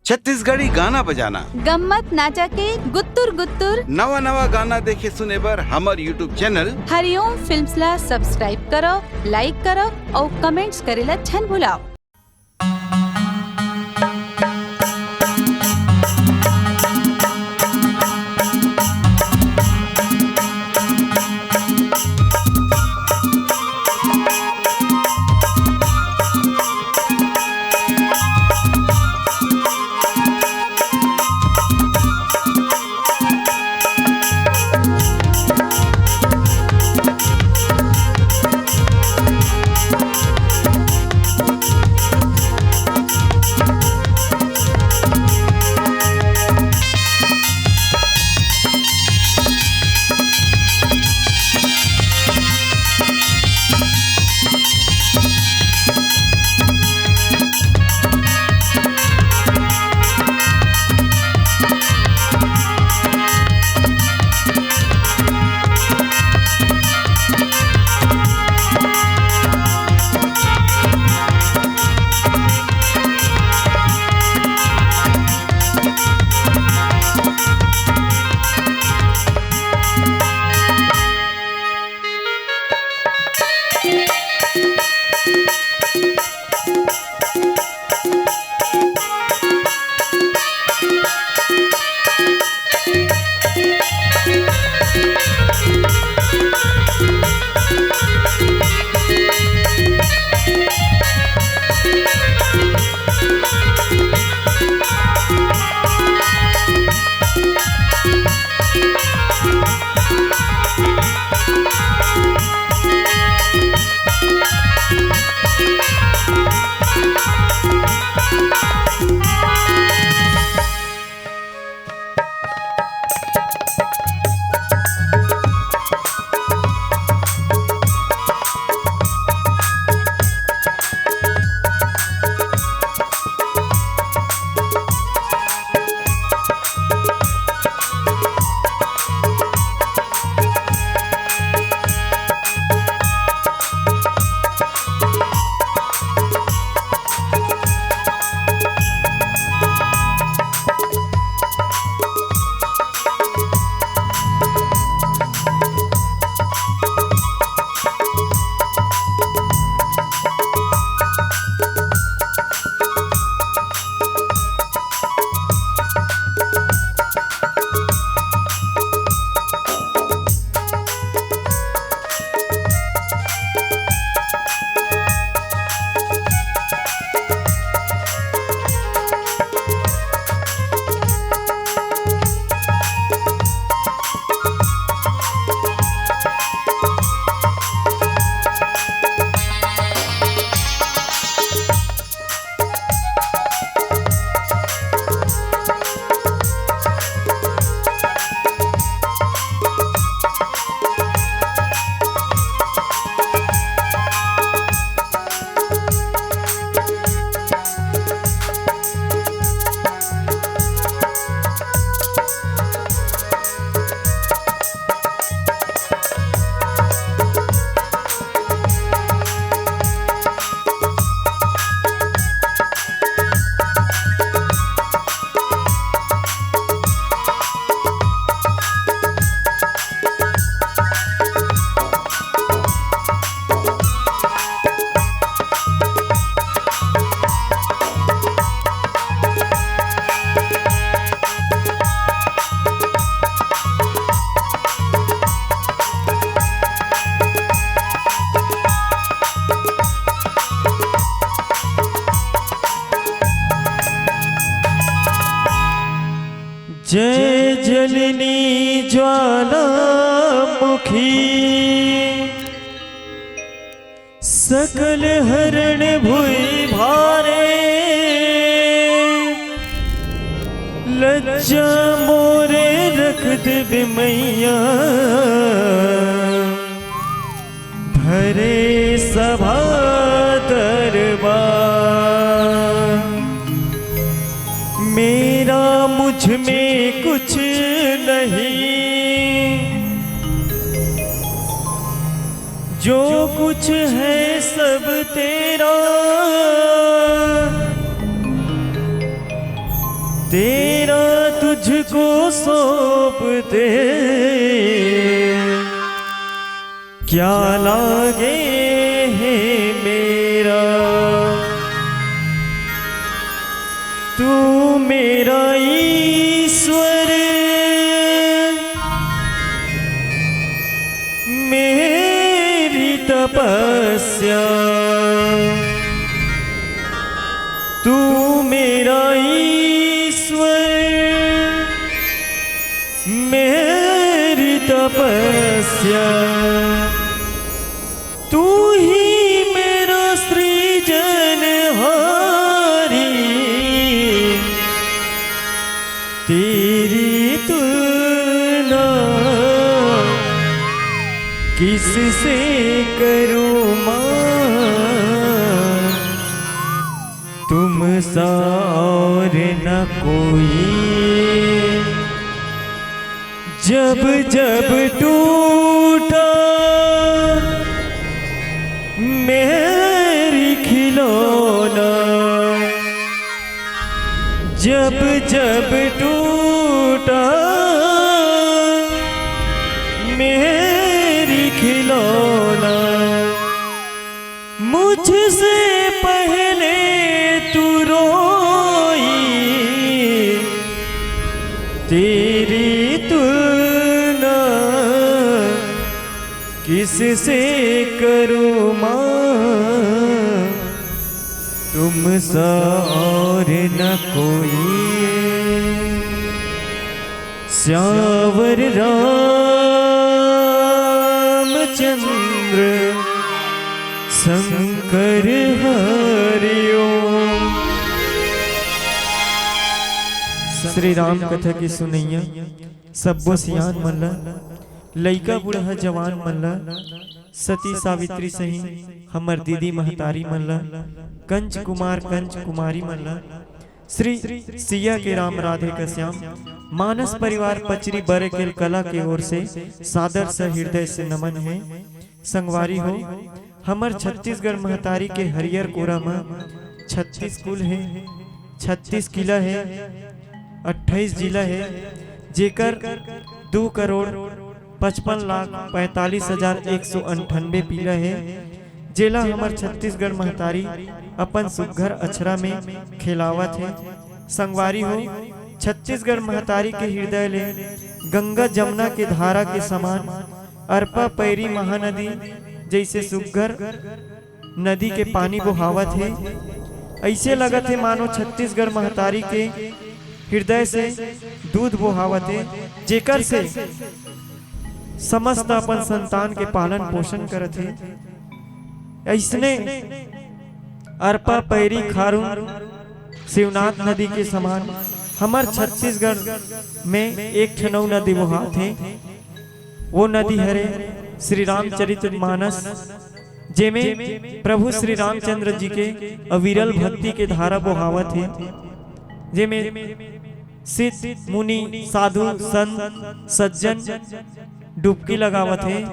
छत्तीसगढ़ी गाना बजाना, गम्मत नाचा के गुत्तुर गुत्तुर नवा नवा गाना देखे सुने बर हमर यूट्यूब चैनल हरिओम फिल्म्स ला सब्सक्राइब करो, लाइक करो और कमेंट्स करेला छन भुलाओ। जय जननी ज्वालामुखी सकल हरण भुई भारे लज्जा मोरे रख दे मैया भरे सभा दरबार मेरा मुझ में कुछ नहीं जो कुछ है सब तेरा तेरा तुझको सौंप दे, क्या लागे है मेरा। तू मेरा ईश्वर, मेरी तपस्या। तू मेरा ईश्वर, मेरी तपस्या। तू ही मेरा सृजनहारी, तेरी तुलना किससे करूं मां। तुम सा और न कोई, जब जब टूटा मेरी खिलौना। जब जब टूटा मेरी खिलौना। मुझसे पहले तू रोई, तेरी तुलना किससे करूं मां। तुम सा और न कोई। श्यावर रामचंद्र शंकर हरिओम। श्री राम कथा की सुनैया सबो सियान मल्ला, लइका बूढ़ा जवान मल्ला, सती सावित्री सही हमर दीदी महतारी मल्ला, कंच कुमार कंच कुमारी मल्ला, श्री सिया के राम राधे का श्याम मानस परिवार पचरी बरेकेल कला के ओर से सादर से हृदय से नमन है। संगवारी हो हमर छत्तीसगढ़ महतारी के हरियर कोरा में 36 कुल है, 36 किला है, 28 जिला है, जेकर 2,55,45,198 पीला है। जेला हमर छत्तीसगढ़ महतारी अपन सुघर अछरा में खिलावत है। संगवारी हो छत्तीसगढ़ महतारी के हृदय ले गंगा जमुना के धारा के समान अरपा पैरी महानदी जैसे सुघर नदी के पानी बहावत है। ऐसे लगत है मानो छत्तीसगढ़ महतारी के हृदय से दूध बहावत है, जेकर से समस्त अपन संतान के पालन पोषण करत है। ऐसने अरपा पैरी खारू शिवनाथ नदी के समान हमार छत्तीसगढ़ में एक ठनौ नदी बहात है। वो नदी हरे श्री रामचरितमानस, जेमे प्रभु श्री रामचंद्र जी के अविरल भक्ति के धारा बहावत है। जेमे सिद्ध मुनि साधु संत सज्जन डुबकी लगावत है।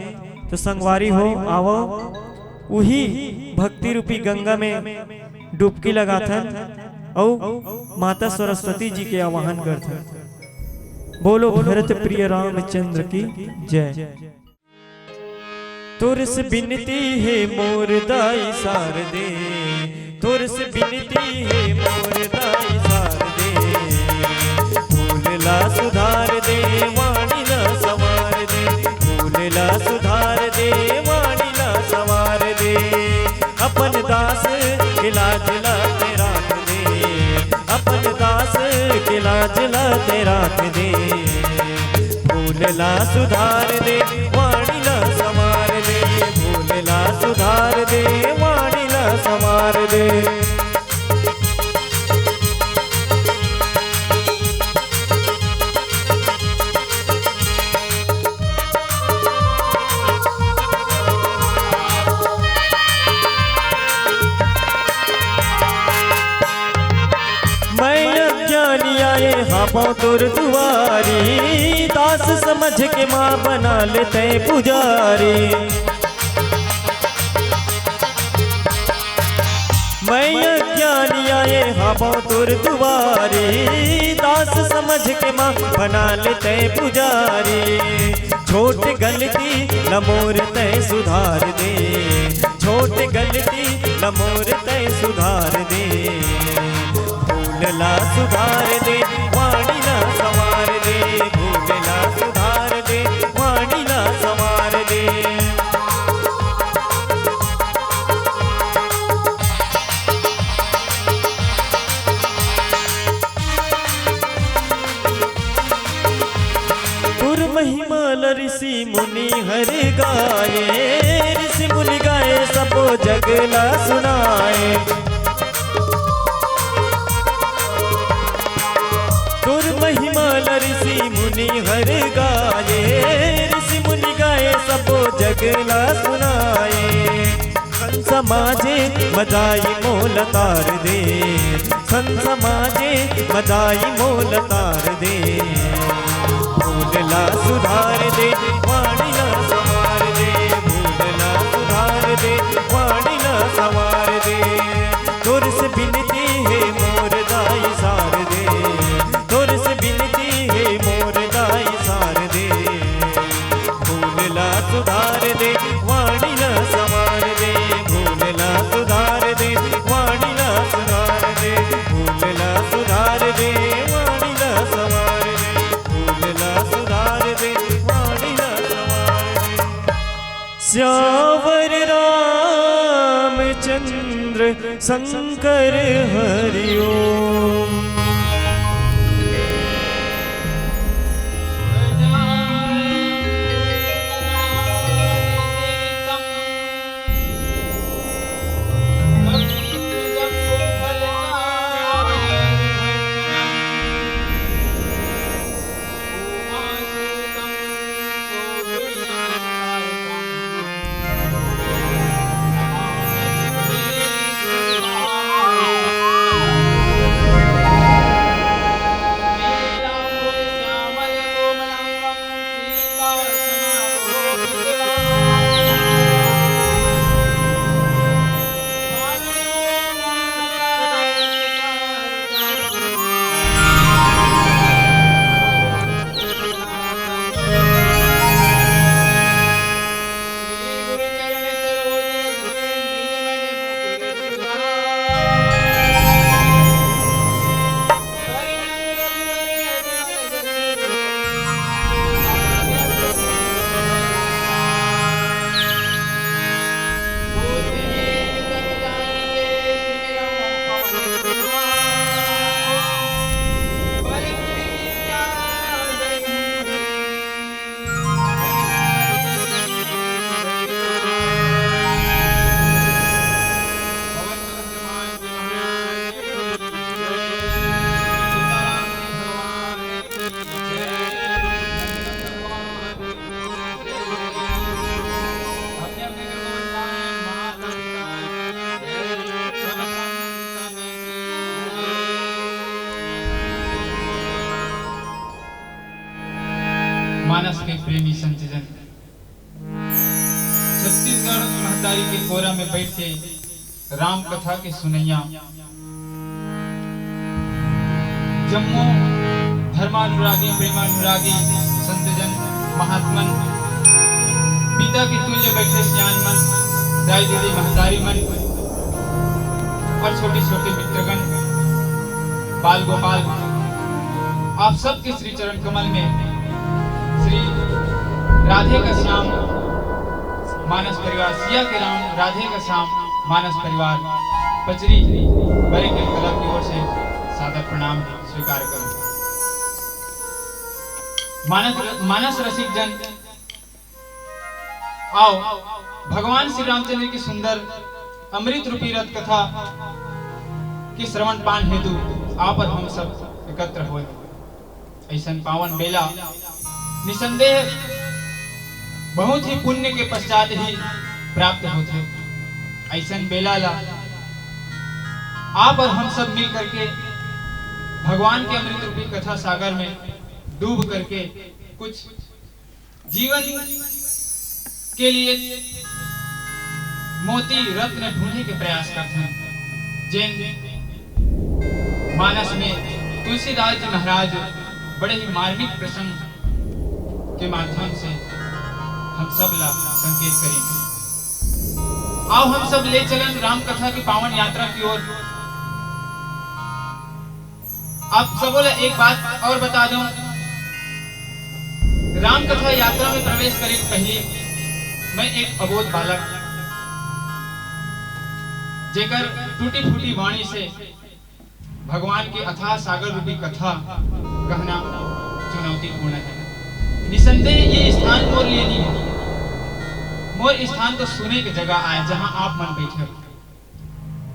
तो संगवारी हो आवो वही भक्ति रूपी गंगा में डुबकी लगाथन और माता सरस्वती जी के आवाहन करथन। बोलो भरत प्रिय रामचंद्र की जय। तोर से बिनती है मोर दाई शारदे, तोर से बिनती है मोर दाई शारदे। भूलला सुधार दे वाणी ला संवार दे, भूलला सुधार दे वाणी ला संवार दे। अपन दास के लाज लाते राख दे, अपन दास के लाज लाते राख दे। भूलला सुधार दे वाणी ला संवार दे, भूलला सुधार दे वाणी ला संवार दे। हाँ तोर दुआरी, दास समझ के माँ बना लेते पुजारी। मैं ज्ञानी आए हाँ तोर दुआरी, दास समझ के माँ बना लेते पुजारी। छोट गलती नमोर तय सुधार दे, छोट गलती नमोर तय सुधार दे। भूलला सुधार दे वाणी ला संवार दे, भूलला सुधार दे वाणी ला संवार दे। महिमाल ऋषि मुनि हर गाए, ऋषि मुनि गाए सबो जगला सुनाए। तुर महिमाल ऋषि मुनि हर गाए, ऋषि मुनि गाए सबो जगला सुनाए। सन समाजे मदाई मोल तार दे, सन समाजे मदाई मोल तार दे। भूलला सुधार दे वाणी ला संवार दे, भूलला सुधार दे वाणी ला संवार दे। तोर से बिनती है मोर दाई सार दे, तोर से बिनती है मोर दाई सार दे। भूलला सुधार दे वाणी ला संवार दे, भूलला सुधार दे वाणी ला सुधार दे। भूलला सुधार दे वाणी ला संवार दे, सुधार दे वाणी ला संवार दे। श्यावर रामचंद्र शंकर हरि ओम। मानस के प्रेमी संतजन, छत्तीसगढ़ महतारी के कोरा में बैठ के राम कथा के सुनैया, जम्मू धर्मानुरागी प्रेमानुरागी संतजन महात्मन, पिता के तुल्य बैठे सियान मन, दाई दीदी महतारी मन और छोटे छोटे मित्रगण, बाल गोपाल, आप सबके श्री चरण कमल में श्री राधे का श्याम मानस परिवार, सिया के राम राधे का श्याम मानस परिवार पचरी बड़े के क्लब की ओर से सादर प्रणाम स्वीकार करूं। मानस रसिक जन, आओ भगवान श्री रामचंद्र की सुंदर अमृत रूपी रथ कथा की श्रवण पान हेतु आप और हम सब एकत्र हुए। ऐसा पावन बेला निसंदेह बहुत ही पुण्य के पश्चात ही प्राप्त होते। ऐसा बेला ला आप और हम सब मिल करके भगवान के अमृत रूपी कथा सागर में डूब करके कुछ जीवन के लिए मोती रत्न ढूंढने के प्रयास करते हैं। जैन मानस में तुलसीदास जी महाराज बड़े ही मार्मिक प्रसंग के माध्यम से हम सब ला संकेत करेंगे। आओ हम सब ले चलन राम कथा की पावन यात्रा की ओर। आप सबों ला एक बात और बता दूं, राम कथा यात्रा में प्रवेश करने के पहले मैं एक अबोध बालक जेकर टूटी फूटी वाणी से भगवान के अथाह सागर रूपी कथा कहना चुनौतीपूर्ण है। निसंदेह ये स्थान मोर लिए नहीं है। मोर स्थान तो सुने की जगह आए जहां आप मन बैठे हो,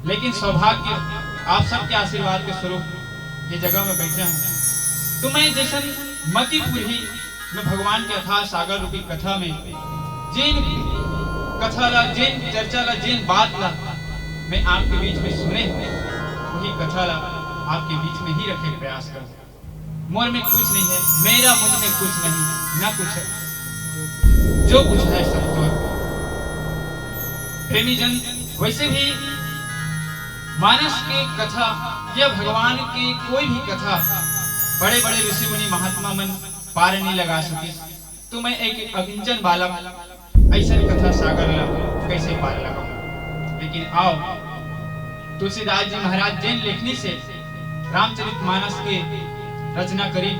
लेकिन सौभाग्य आप सबके आशीर्वाद के स्वरूप ये जगह में बैठे हूं। तो मैं जैसन मतीपुर ही में भगवान के अथाह सागर रूपी कथा में जिन कथा ला, जिन चर्चा ला, जिन बात ला मैं आपके बीच में सुने वही कथा ला आपके बीच में ही रखे प्रयास कर। मोर में कुछ नहीं है, मेरा मुझ में कुछ नहीं, ना कुछ है, जो कुछ है सब तो प्रेमी जन। वैसे भी मानस की कथा या भगवान की कोई भी कथा बड़े बड़े ऋषि मुनि महात्मा मन पार नहीं लगा सके, तो मैं एक अकिंचन बालक ऐसा कथा सागर ला कैसे पार लगाऊं। लेकिन आओ तुलसीदास जी महाराज जैन लेखनी से रामचरितमानस के रचना करी,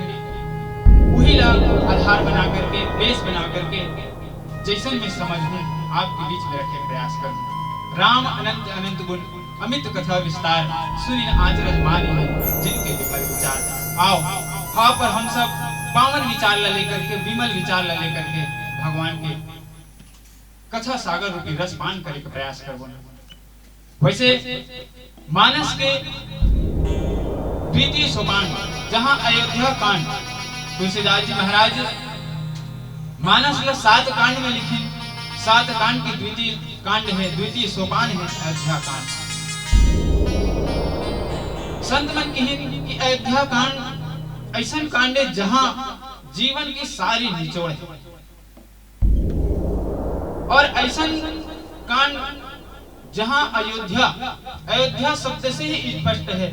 वही ला आधार बना करके, बेस बना करके जैसन में समझ में आपके बीच में रखे प्रयास कर। राम अनंत अनंत गुण अमित कथा विस्तार, सुनी आचरज मानी है जिनके विमल विचार। आओ हाँ पर हम सब पावन विचार ला लेकर के, विमल विचार ला लेकर के भगवान के कथा सागर रूपी रस पान करे का प्रयास करबो। वैसे मानस के द्वितीय सोपान जहां अयोध्या कांड, तुलसीदास जी महाराज मानस ला 7 कांड में लिखे। 7 कांड की द्वितीय कांड है, द्वितीय सोपान है अयोध्या कांड। संत मन कहे कि अयोध्या कांड ऐसा कांड है जहां जीवन की सारी निचोड़ है, और ऐसा कांड जहां अयोध्या शब्द से ही स्पष्ट है।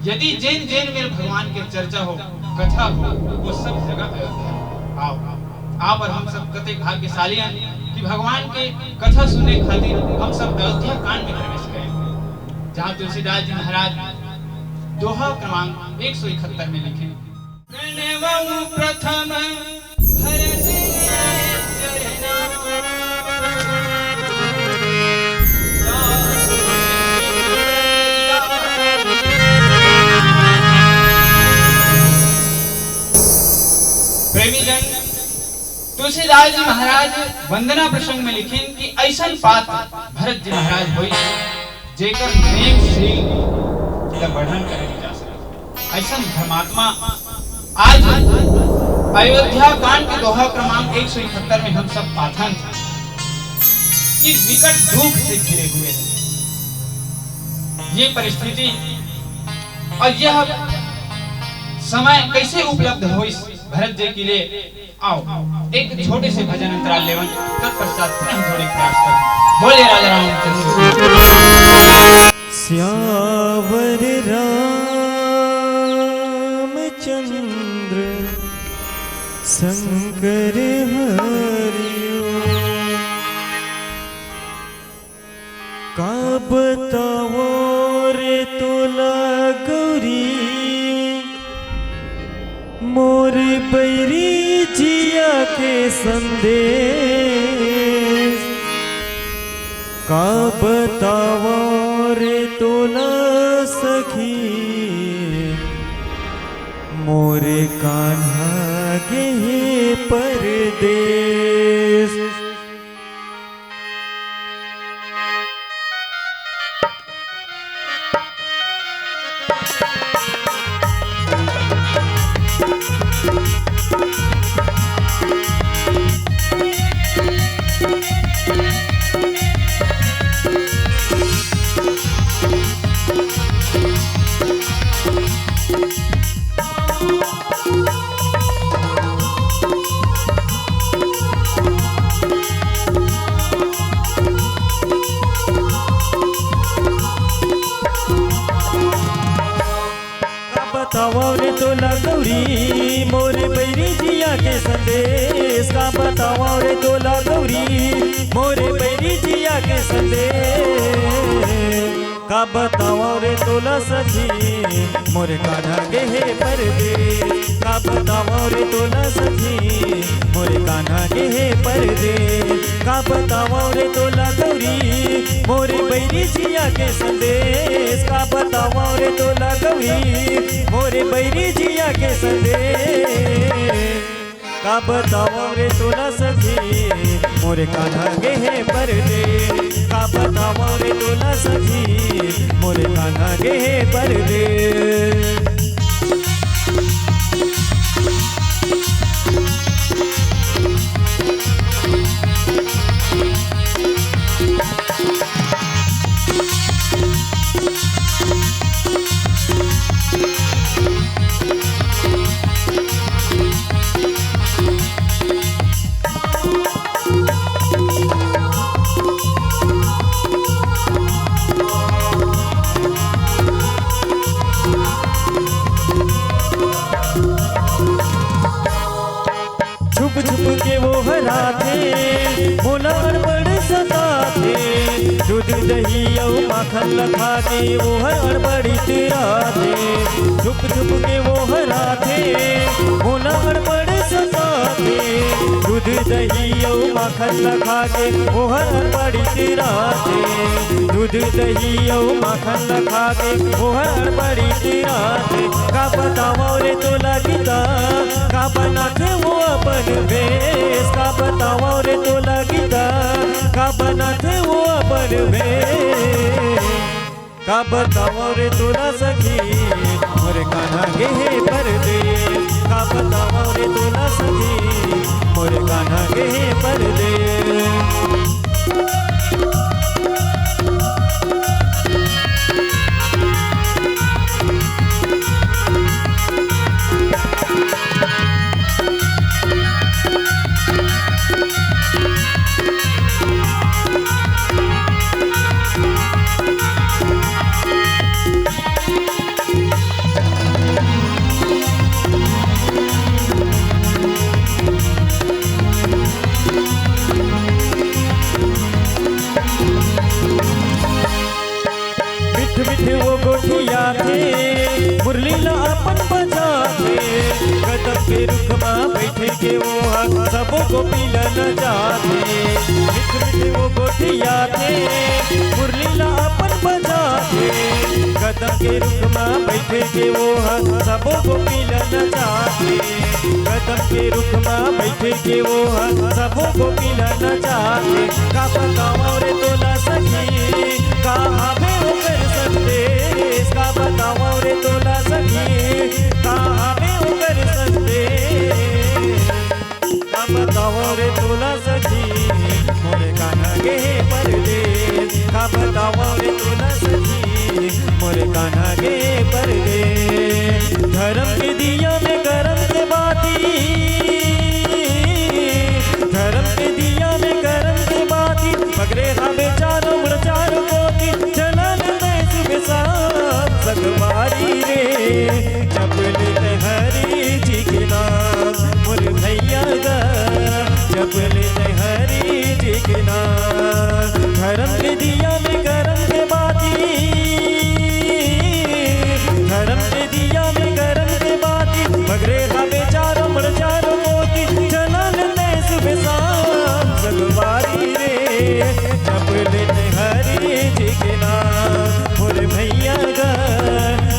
यदि जैन जैन में भगवान की चर्चा हो, कथा हो, वो सब जगह अयोध्या। आओ आप और हम सब कते भाग्यशाली हैं कि भगवान के कथा सुनने खातिर हम सब अयोध्या कांड में प्रवेश करें, जहां तुलसीदास जी महाराज दोहा क्रमांक 171 में लिखे। प्रथम भरत प्रेमी जन, तुलसीदास जी महाराज वंदना प्रसंग में लिखिन कि ऐसा बात भरत जी महाराज हुई जेकर नेक शील का वर्णन करे जा सके। ऐसा धर्मात्मा आज अयोध्या कांड के दोहा क्रमांक 171 में हम सब पाथन कि विकट दुख से घिरे हुए हैं। ये परिस्थिति और यह समय कैसे उपलब्ध हो इस भरत जी के लिए। आओ एक छोटे से भजन अंतराल लेवन, तत्पश्चात पुनः थोड़े प्रयास कर। बोले राजा रामचंद्र। श्यावर रामचंद्र शंकर हरिओ, का बताओ रे तोला गौरी, मोर बैरी जिया के संदेश, का बताओ रे तोला सखी, मोरे कान्हा के परदेश। बताओ रे तोला गौरी मोरे बैरी जिया के संदेश का बताओ रे तोला गौरी मोरे बैरी जिया के संदेश का बताओ रे तोला सखी मोरे कान्हा गे हे परदेस का बताओ रे तोला सखी मोरे कान्हा गे हे परदेस का बताओ रे तोला गौरी मोरे बैरी जिया के संदेश का बताओ रे तोला गौरी मोरे बैरी जिया के संदेश का बताओ रे तोला सखी मोरे कान्हा गे हे परदेस का बताओ रे तोला सखी मोरे कान्हा गे हे परदेस छुप छुप के वो हराते मोला अड़बड़ सताते दूध दही और माखन लखा के वो हड़बड़ी तिराते छुप छुप के वो हराते मोला अड़बड़ सताते दूध दही और माखन लखा के वो हड़बड़ी तिराते दूध दही और माखन लखा के वो हड़बड़ी तिराते का बताओ रे तोला गीता का बना के वो अपन भेष का बताओ रे तोला गीता का बना थे वो अपन भेष का बताओ रे तोला सखी मोरे कान्हा गे हे परदेस का बताओ रे तोला सखी मोरे कान्हा गे हे परदेस मिठ वो गोठिया थे मुरली ला अपन बजा थे कदम के रुख माँ बैठे के वो सबों को पिलन जाते मिठ वो गोठिया थे मुरली ला अपन बजा थे कदम के रुख माँ बैठे के वो सबों को पिलन जाते कदम के रुख माँ बैठे के वो सबों को पिलन जाते का बताओ रे तोला सखी कहाँ में होकर संदेश का बताओ रे तोला सखी कहाँ में होकर संदेश का बताओ रे तोला सखी मोरे कान्हा गे हे परदेस का बताओ रे तोला सखी मोरे कान्हा गे हे परदेस धर्म के दिया में करम के बाती धर्म के दिया में करम के बाती पगरे हमें चारों चारों मोती चलन सुबह शाम सगवारी रे जपले हरी जी के नाम मोरे भैया गा जपले हरी जी के नाम धर्म के दिया में करम के बाती धर्म के दिया में करम के बाती पगरे हमें चारों मोती चलन सुबह शाम सगवारी रे जपले हरी जी के नाम मोरे भैया गा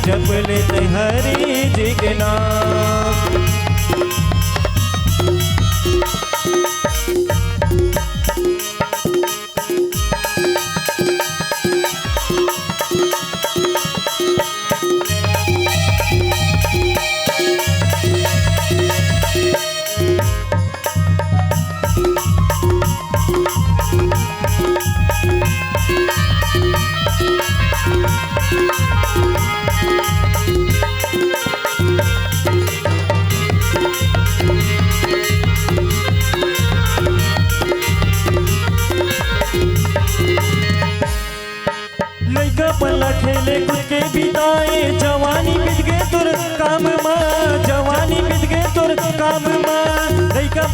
जपले हरी जी के नाम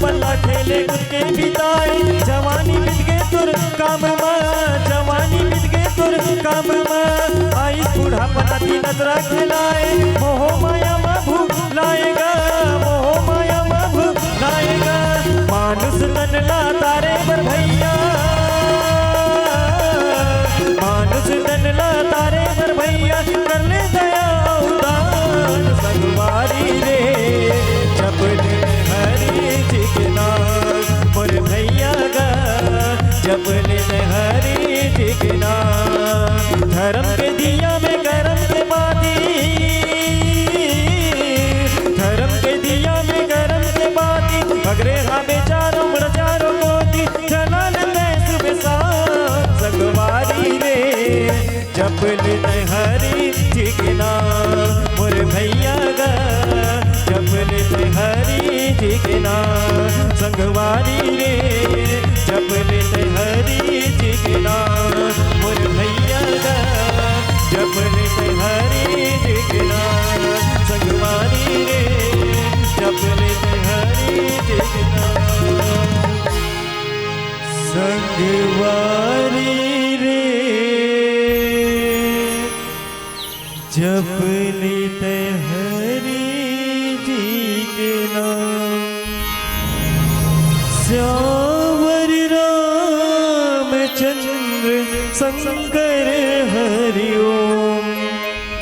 पल्ला खेले कूद के बिताए जवानी बीत गए तुर काम में जवानी बीत गए तुर काम में आई बूढ़ा पनाती नजरा खिलाए मोह माया में भूलाएगा मोह माया में भूलाएगा मानुष तन ला तारे बर भैया मानुष तन ला तारे बर भैया कर ले दया उदान संगवारी रे जपन हरि जी के नाम मोर भैया गा जपन हरि जी के नाम धर्म के दिया में गरम के बाती धर्म के दिया में गरम के बाती अगरे हमें चारों मोती चला ले सुबह शाम संगवारी रे जपन हरि जी के नाम मोर भैया गा जपन हरि जी के नाम संगवारी रे जपन हरि जी के नाम मोर भैया गा जपन हरि जी के नाम संगवारी रे जपन हरि जी के नाम संगवारी रे जपनित हरि जी के नाम श्यावर रामचंद्र शंकर हरि ओम।